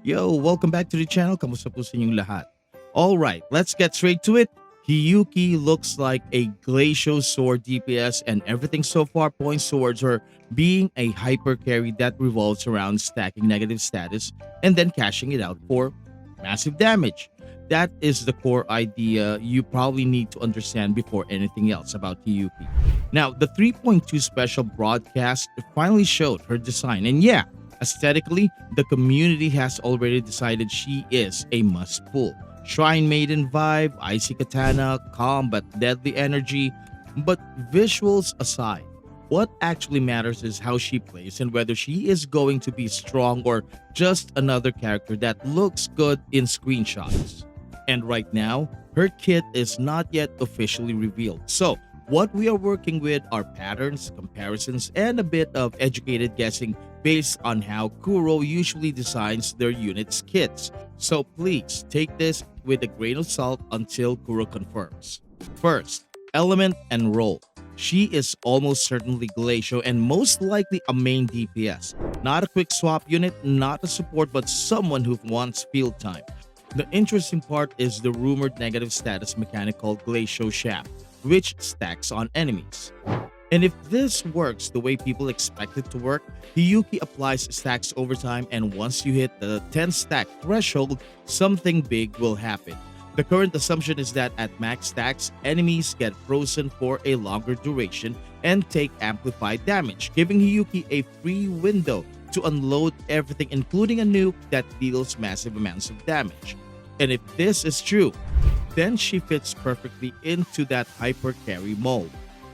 Yo, welcome back to the channel. Kamusta po sa inyong lahat? Alright, let's get straight to it. Hiyuki looks like a glacio sword DPS and everything so far points towards her being a hyper carry that revolves around stacking negative status and then cashing it out for massive damage. That is the core idea you probably need to understand before anything else about Hiyuki. Now, the 3.2 special broadcast finally showed her design, and yeah, aesthetically, the community has already decided she is a must pull. Shrine Maiden vibe, icy katana, calm but deadly energy. But visuals aside, what actually matters is how she plays and whether she is going to be strong or just another character that looks good in screenshots. And right now, her kit is not yet officially revealed. So, what we are working with are patterns, comparisons, and a bit of educated guessing based on how Kuro usually designs their units' kits. So please take this with a grain of salt until Kuro confirms. First, element and role. She is almost certainly Glacio and most likely a main DPS. Not a quick swap unit, not a support, but someone who wants field time. The interesting part is the rumored negative status mechanic called Glacio Shaft, which stacks on enemies. And if this works the way people expect it to work, Hiyuki applies stacks over time, and once you hit the 10 stack threshold, something big will happen. The current assumption is that at max stacks, enemies get frozen for a longer duration and take amplified damage, giving Hiyuki a free window to unload everything, including a nuke that deals massive amounts of damage. And if this is true, then she fits perfectly into that hyper carry mold.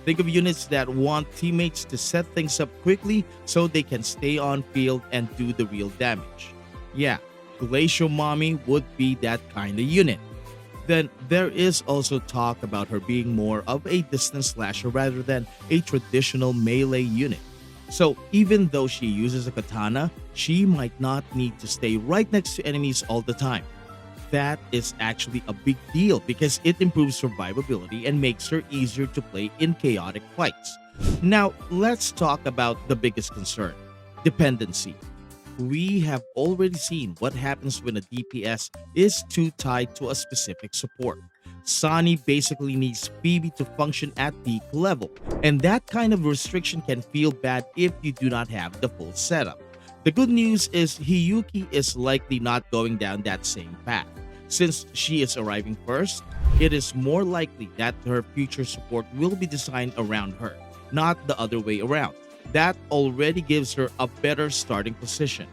Think of units that want teammates to set things up quickly so they can stay on field and do the real damage. Yeah, Glacial Mommy would be that kind of unit. Then there is also talk about her being more of a distance slasher rather than a traditional melee unit. So even though she uses a katana, she might not need to stay right next to enemies all the time. That is actually a big deal because it improves survivability and makes her easier to play in chaotic fights. Now, let's talk about the biggest concern, dependency. We have already seen what happens when a DPS is too tied to a specific support. Zani basically needs Phoebe to function at peak level, and that kind of restriction can feel bad if you do not have the full setup. The good news is Hiyuki is likely not going down that same path. Since she is arriving first, it is more likely that her future support will be designed around her, not the other way around. That already gives her a better starting position.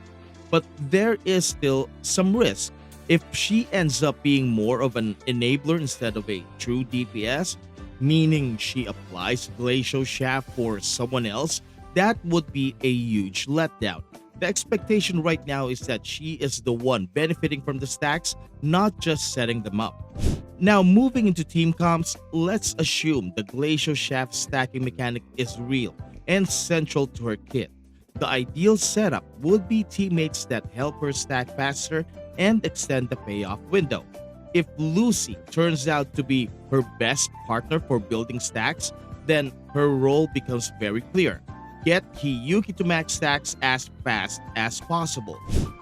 But there is still some risk. If she ends up being more of an enabler instead of a true DPS, meaning she applies Glacial Shaft for someone else, that would be a huge letdown. The expectation right now is that she is the one benefiting from the stacks, not just setting them up. Now, moving into team comps, let's assume the Glacial Shaft stacking mechanic is real and central to her kit. The ideal setup would be teammates that help her stack faster and extend the payoff window. If Lucy turns out to be her best partner for building stacks, then her role becomes very clear. Get Hiyuki to max stacks as fast as possible.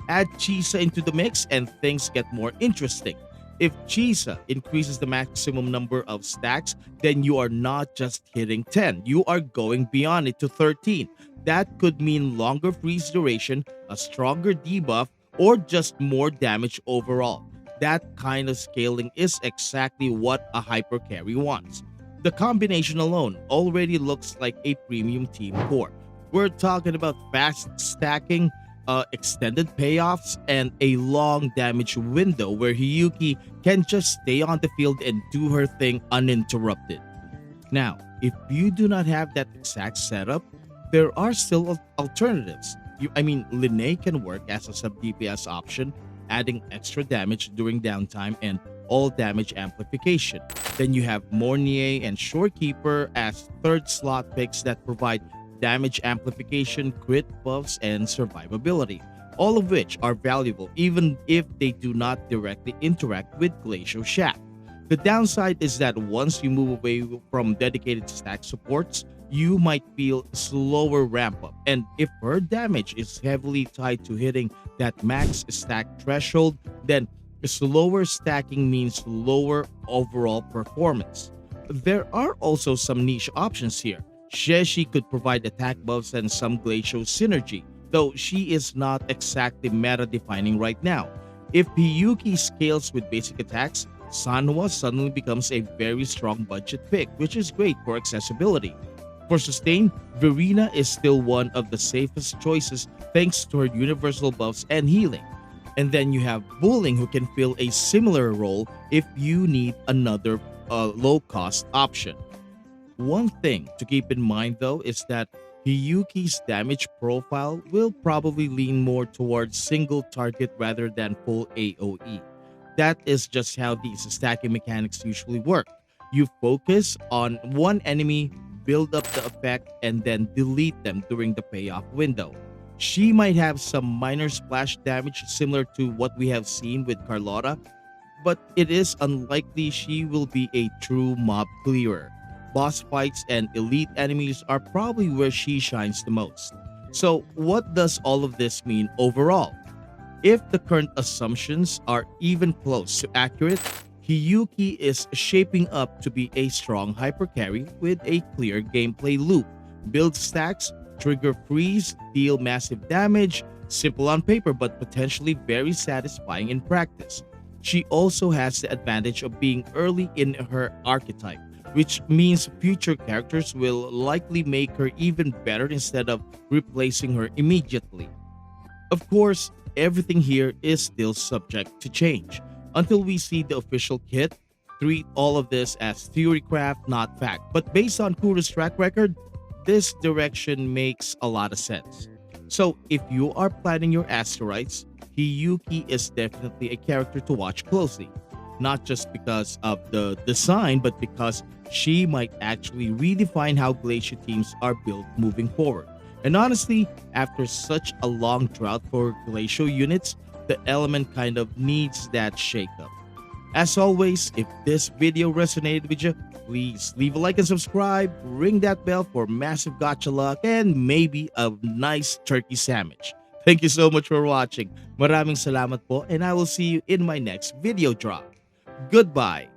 Add Chisa into the mix and things get more interesting. If Chisa increases the maximum number of stacks, then you are not just hitting 10, you are going beyond it to 13. That could mean longer freeze duration, a stronger debuff, or just more damage overall. That kind of scaling is exactly what a hyper carry wants. The combination alone already looks like a premium team core. We're talking about fast stacking, extended payoffs, and a long damage window where Hiyuki can just stay on the field and do her thing uninterrupted. Now, if you do not have that exact setup, there are still alternatives. Linne can work as a sub DPS option, adding extra damage during downtime and all damage amplification. Then you have Mornier and Shorekeeper as third slot picks that provide damage amplification, crit buffs, and survivability, all of which are valuable even if they do not directly interact with Glacial Shaft. The downside is that once you move away from dedicated stack supports, you might feel slower ramp up. And if her damage is heavily tied to hitting that max stack threshold, then slower stacking means lower overall performance. There are also some niche options here. Sheshi could provide attack buffs and some glacial synergy, though she is not exactly meta defining right now. If Hiyuki scales with basic attacks, Sanwa suddenly becomes a very strong budget pick, which is great for accessibility. For sustain, Verena is still one of the safest choices thanks to her universal buffs and healing. And then you have Bullying, who can fill a similar role if you need another low cost option. One thing to keep in mind though is that Hiyuki's damage profile will probably lean more towards single target rather than full AoE. That is just how these stacking mechanics usually work. You focus on one enemy, build up the effect, and then delete them during the payoff window. She might have some minor splash damage similar to what we have seen with Carlotta, but it is unlikely she will be a true mob clearer. Boss fights and elite enemies are probably where she shines the most. So, what does all of this mean overall? If the current assumptions are even close to accurate, Hiyuki is shaping up to be a strong hypercarry with a clear gameplay loop. Build stacks, trigger freeze, deal massive damage, simple on paper but potentially very satisfying in practice. She also has the advantage of being early in her archetype, which means future characters will likely make her even better instead of replacing her immediately. Of course, everything here is still subject to change. Until we see the official kit, treat all of this as theorycraft, not fact. But based on Kuro's track record, this direction makes a lot of sense. So if you are planning your asterites, Hiyuki is definitely a character to watch closely. Not just because of the design, but because she might actually redefine how glacier teams are built moving forward. And honestly, after such a long drought for glacial units, the element kind of needs that shakeup. As always, if this video resonated with you, please leave a like and subscribe, ring that bell for massive gotcha luck, and maybe a nice turkey sandwich. Thank you so much for watching. Maraming salamat po, and I will see you in my next video drop. Goodbye!